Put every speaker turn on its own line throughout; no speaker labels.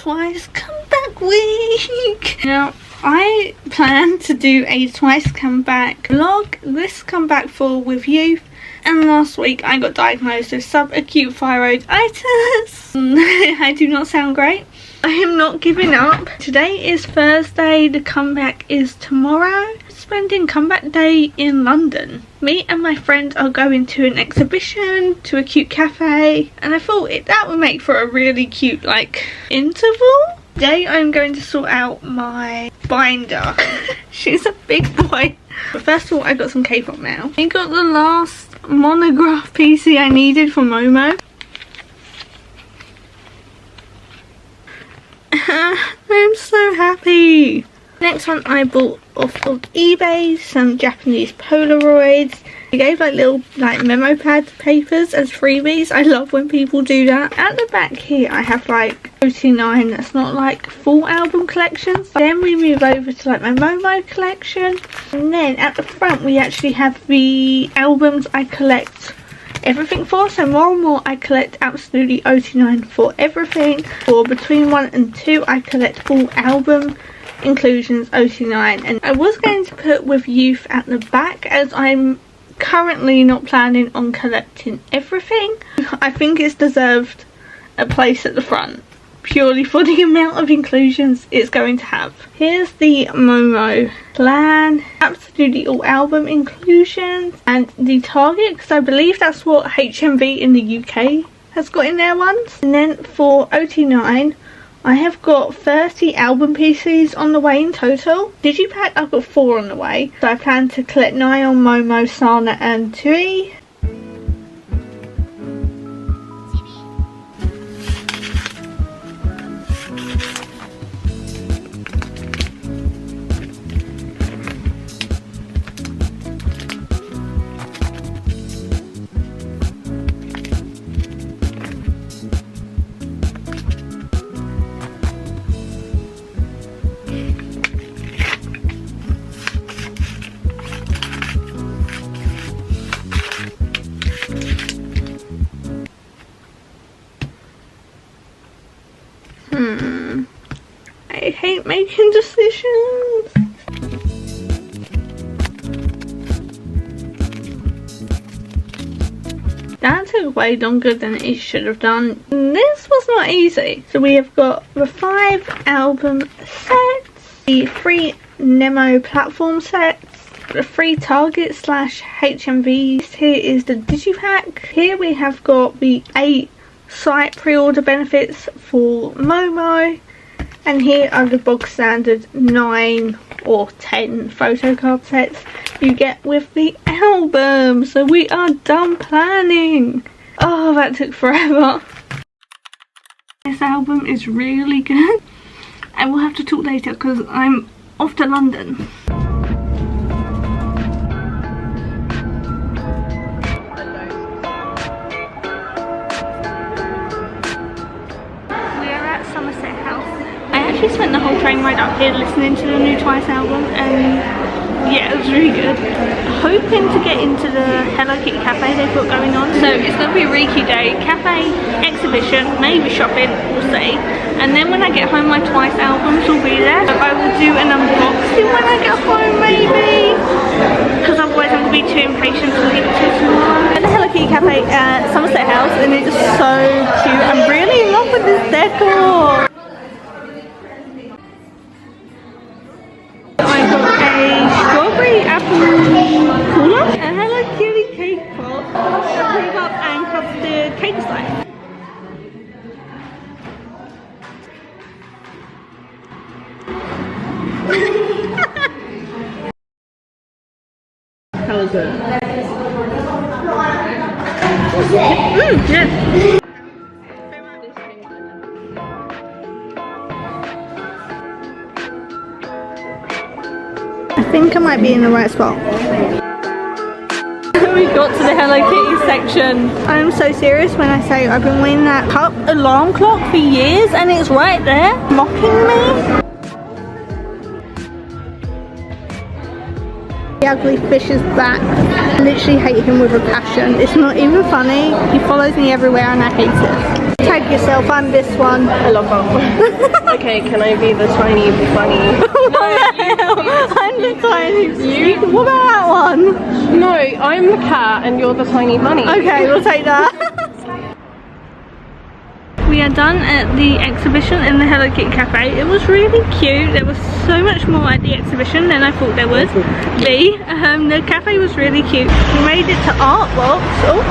twice comeback week. Now, I plan to do a twice comeback vlog. This comeback fall with youth. And last week I got diagnosed with subacute thyroiditis. I do not sound great. I am not giving up. Today is Thursday. The comeback is tomorrow. Spending comeback day in London. Me and my friend are going to an exhibition, to a cute cafe, and I thought that would make for a really cute like interval. Today I'm going to sort out my binder. She's a big boy. But first of all, I got some Kpop mail. I got the last monograph PC I needed for Momo. I'm so happy. Next one I bought off of eBay, some Japanese Polaroids. They gave like little like memo pad papers as freebies. I love when people do that. At the back here I have like 49 that's not like full album collections. Then we move over to like my Momo collection. And then at the front we actually have the albums I collect everything for. So more and more I collect absolutely 09 for everything. For between 1 and 2 I collect full album inclusions 09. And I was going to put with youth at the back as I'm currently not planning on collecting everything. I think it's deserved a place at the front purely for the amount of inclusions it's going to have. Here's the Momo plan, absolutely all album inclusions, and the Target, because I believe that's what HMV in the UK has got in their ones. And then for 09 I have got 30 album PCs on the way in total. Digipack I've got 4 on the way. So I plan to collect 9 on Momo, Sana and Tui. I hate making decisions. That took way longer than it should have done. This was not easy. So we have got the 5 album sets, the 3 Nemo platform sets, the 3 Target / HMVs. Here is the Digipack. Here we have got the 8 site pre-order benefits for Momo, and here are the bog standard 9 or 10 photo card sets you get with the album. So we are done planning. Oh, that took forever. This album is really good. I will have to talk later because I'm off to London. I spent the whole train ride up here listening to the new Twice album, and yeah, it was really good. Hoping to get into the Hello Kitty cafe they've got going on. So it's going to be a really cute day. Cafe, exhibition, maybe shopping, we'll see. And then when I get home my Twice albums will be there. So I will do an unboxing when I get home maybe, because otherwise I'm going to be too impatient to leave it till tomorrow. At the Hello Kitty cafe at Somerset House, and it's so cute. I'm really in love with this decor. Apple cooler, a Hello Kitty cake pop, a rhubarb and custard cake slice. How is it? Yeah. I think I might be in the right spot. We got to the Hello Kitty section. I'm so serious when I say I've been wearing that cup alarm clock for years and it's right there mocking me. The ugly fish is back. I literally hate him with a passion. It's not even funny. He follows me everywhere and I hate it. Tag yourself, I'm this one.
I love that one. Okay, can I be the tiny bunny?
I'm the tiny. What about that one?
No, I'm the cat and you're the tiny bunny.
Okay, we'll take that. We are done at the exhibition in the Hello Kitty Cafe. It was really cute. There was so much more at the exhibition than I thought there would be. The cafe was really cute. We made it to Artbox. Oh,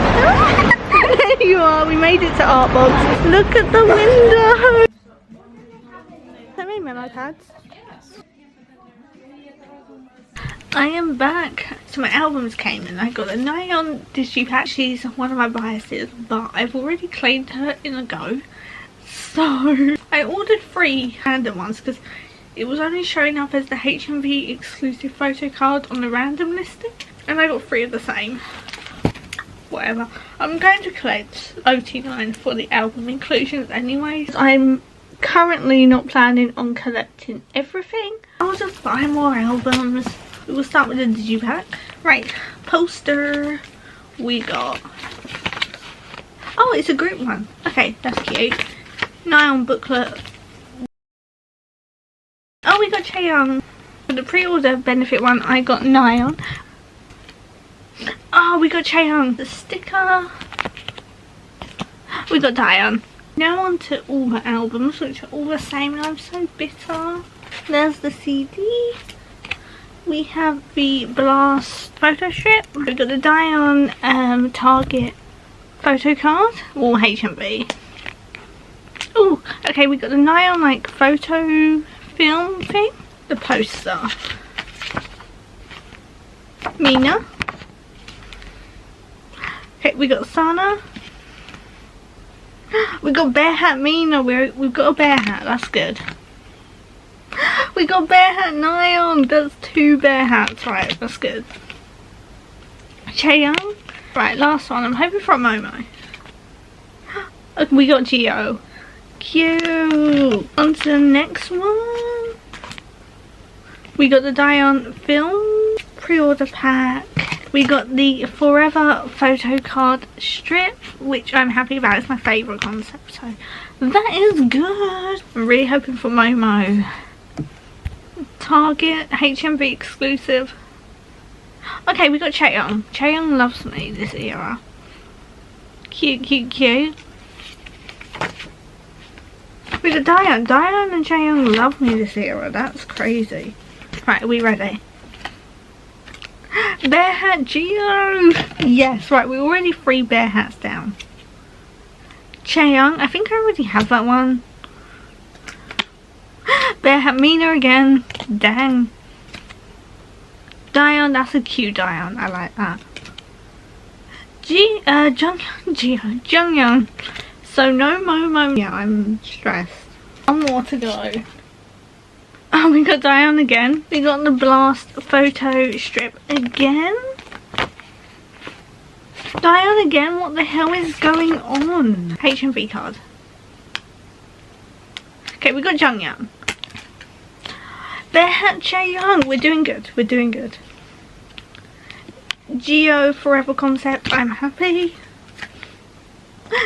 there you are. We made it to Artbox. Look at the window. How many memo pads? I am back. So my albums came in. I got a Nyan Digipack. She's one of my biases, but I've already claimed her in a go. So I ordered 3 random ones because it was only showing up as the HMV exclusive photo card on the random listing. And I got 3 of the same. Whatever. I'm going to collect OT9 for the album inclusions anyways. I'm currently not planning on collecting everything. I'll just buy more albums. We'll start with the Digipack. Right, poster we got. Oh, it's a group one. Okay, that's cute. Nyan booklet. Oh, we got Chaeyoung. For the pre-order benefit one, I got Nyan. Oh, we got Chaeyoung. The sticker. We got Daeyeon. Now on to all the albums, which are all the same, and I'm so bitter. There's the CD. We have the Blast photo strip. We've got the Daeyeon Target photo card, or HMV. Oh, okay, we got the Nyan like photo film thing. The poster. Mina. Okay, we got Sana. We got Bear Hat Mina. We've got a bear hat. That's good. We got Bear Hat Nyan. That's 2 bear hats. Right, that's good. Chaeyoung. Right, last one. I'm hoping for a Momo. We got Geo. Cute. On to the next one. We got the Daeyeon film pre-order pack. We got the Forever photo card strip, which I'm happy about. It's my favourite concept, so that is good. I'm really hoping for Momo. Target HMV exclusive. Okay, we got Chaeyoung. Chaeyoung loves me this era. Cute, cute, cute. We got Daeyeon. Daeyeon and Chaeyoung love me this era. That's crazy. Right, are we ready? Bear Hat Geo. Yes, right, we're already 3 bear hats down. Chaeyoung, I think I already have that one. Bear Hat Mina again. Dang. Daeyeon, that's a cute Daeyeon. I like that. Jungyoung. So no Momo. Yeah, I'm stressed. One more to go. Oh, we got Daeyeon again. We got the Blast photo strip again. Daeyeon again. What the hell is going on? HMV card. Okay, we got Jungyoung. Bear Hat Chaeyoung. We're doing good. We're doing good. Geo Forever concept. I'm happy.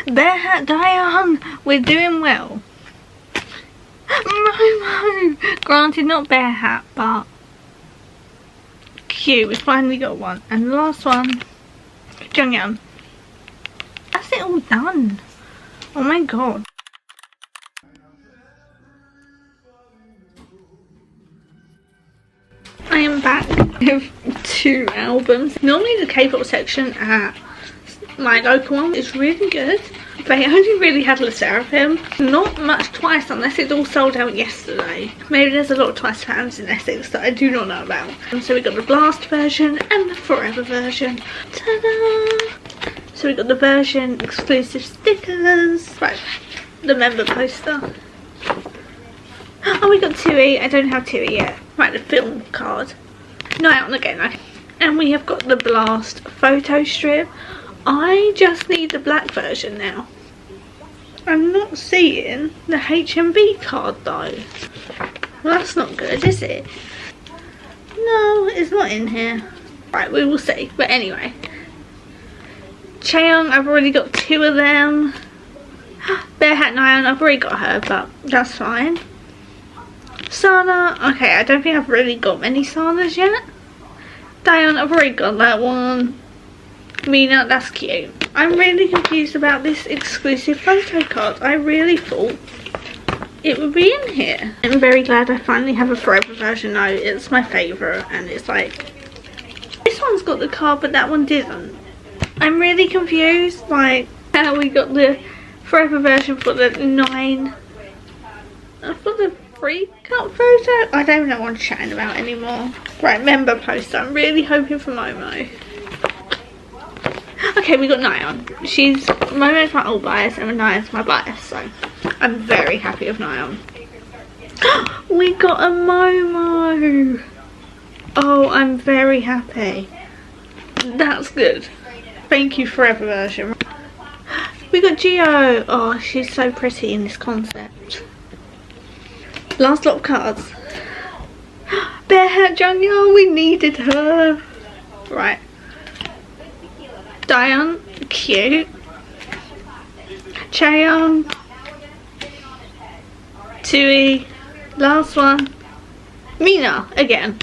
Bear Hat Daeyeon. We're doing well. Momo. Granted, not bear hat, but cute. We finally got one. And the last one, Jungyoung. That's it all done. Oh my god. I am back with 2 albums. Normally the K-pop section at my local one is really good. They only really had Le Sserafim. Not much Twice unless it's all sold out yesterday. Maybe there's a lot of Twice fans in Essex that I do not know about. And so we got the Blast version and the Forever version. Ta-da! So we got the version exclusive stickers. Right, the member poster. Oh, we got Tui. I don't have Tui yet. Right, the film card. Nyan again. Okay. And we have got the Blast photo strip. I just need the black version now. I'm not seeing the HMV card though. Well, that's not good, is it? No, it's not in here. Right, we will see. But anyway, Chaeyoung, I've already got 2 of them. Bear Hat Nyan, I've already got her, but that's fine. Sana, okay, I don't think I've really got many Sanas yet. Diane, I've already got that one. Mina, that's cute. I'm really confused about this exclusive photo card. I really thought it would be in here. I'm very glad I finally have a forever version now. It's my favourite, and it's like, this one's got the card but that one didn't. I'm really confused, like how we got the forever version for the 9, for the 3 cut photo. I don't know what I'm chatting about anymore. Right, member poster. I'm really hoping for Momo. Okay, we got Nyan. Momo's my old bias and Nyan's my bias, so I'm very happy with Nyan. We got a Momo. Oh, I'm very happy. That's good. Thank you, forever version. We got Geo. Oh, she's so pretty in this concept. Last lot of cards. Bear Hat Jungyeon, we needed her. Right. Diane, cute. Chaeyoung. Tui. Last one. Mina, again.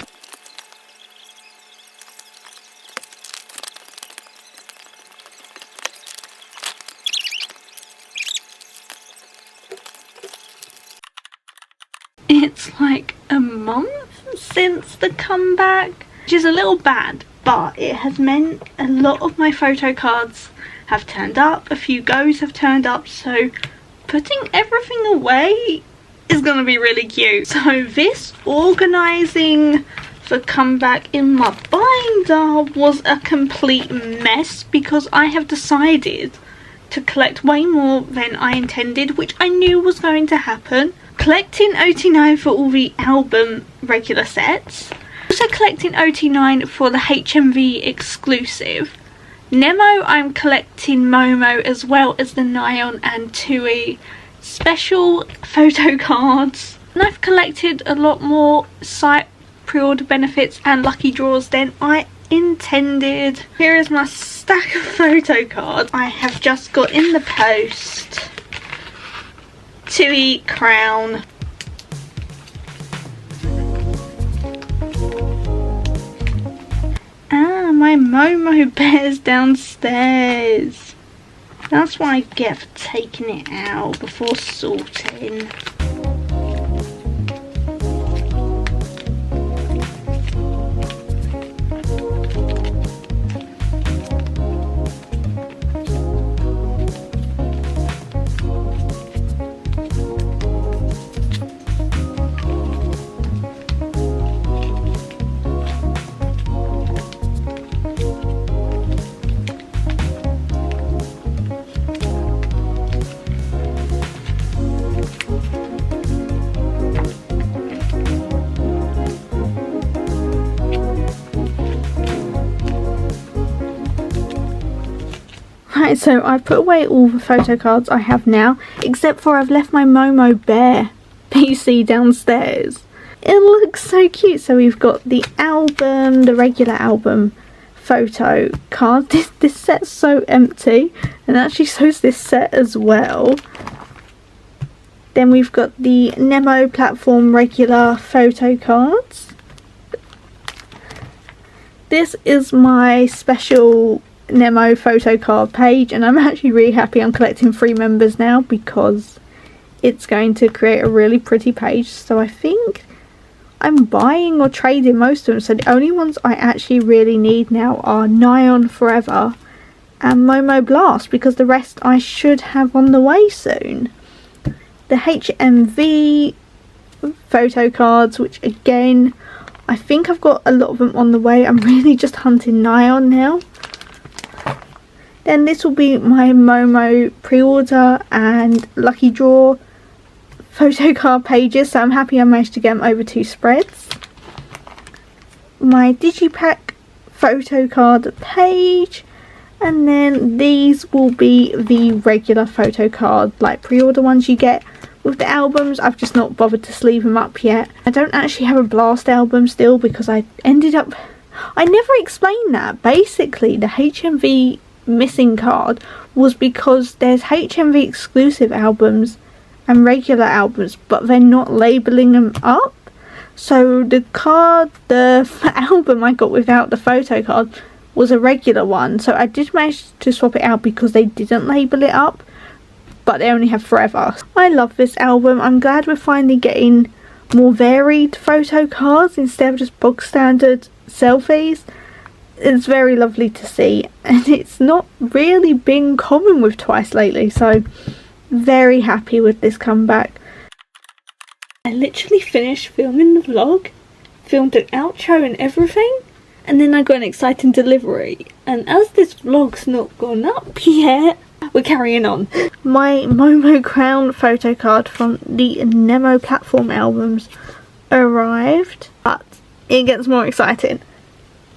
It's like a month since the comeback, which is a little bad, but it has meant a lot of my photo cards have turned up, a few goes have turned up, so putting everything away is going to be really cute. So this organising for comeback in my binder was a complete mess because I have decided to collect way more than I intended, which I knew was going to happen. Collecting OT9 for all the album regular sets. Also collecting OT9 for the HMV exclusive. Nemo, I'm collecting Momo as well as the Nyan and Tui special photo cards. And I've collected a lot more site pre-order benefits and lucky draws than I intended. Here is my stack of photo cards I have just got in the post. Tui crown. Ah, my Momo bear's downstairs. That's what I get for taking it out before sorting. Right, so I put away all the photo cards I have now, except for I've left my Momo Bear PC downstairs. It looks so cute. So we've got the album, the regular album photo card. This set's so empty, and actually so's this set as well. Then we've got the Nemo platform regular photo cards. This is my special Nemo photo card page, and I'm actually really happy I'm collecting 3 members now because it's going to create a really pretty page. So I think I'm buying or trading most of them, so the only ones I actually really need now are Nyan Forever and Momo Blast, because the rest I should have on the way soon. The HMV photo cards, which again I think I've got a lot of them on the way. I'm really just hunting Nyan now. Then this will be my Momo pre-order and lucky draw photo card pages, so I'm happy I managed to get them over 2 spreads. My Digipack photo card page, and then these will be the regular photo card, like pre-order ones you get with the albums. I've just not bothered to sleeve them up yet. I don't actually have a Blast album still because I ended up... I never explained that. Basically, the HMV missing card was because there's HMV exclusive albums and regular albums, but they're not labelling them up. So the album I got without the photo card was a regular one. So I did manage to swap it out because they didn't label it up, but they only have Forever. I love this album. I'm glad we're finally getting more varied photo cards instead of just bog standard selfies. It's very lovely to see, and it's not really been common with Twice lately, so very happy with this comeback. I literally finished filming the vlog, filmed an outro and everything, and then I got an exciting delivery. And as this vlog's not gone up yet, we're carrying on. My Momo Crown photo card from the Nemo platform albums arrived, but it gets more exciting.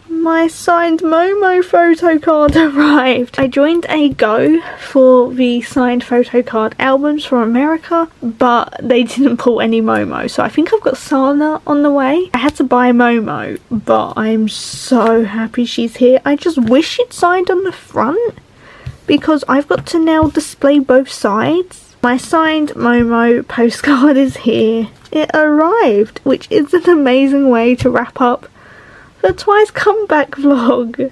My signed Momo photo card arrived. I joined a go for the signed photo card albums from America, but they didn't pull any Momo, so I think I've got Sana on the way. I had to buy Momo, but I'm so happy she's here. I just wish she'd signed on the front, because I've got to now display both sides. My signed Momo postcard is here. It arrived, which is an amazing way to wrap up the Twice comeback vlog.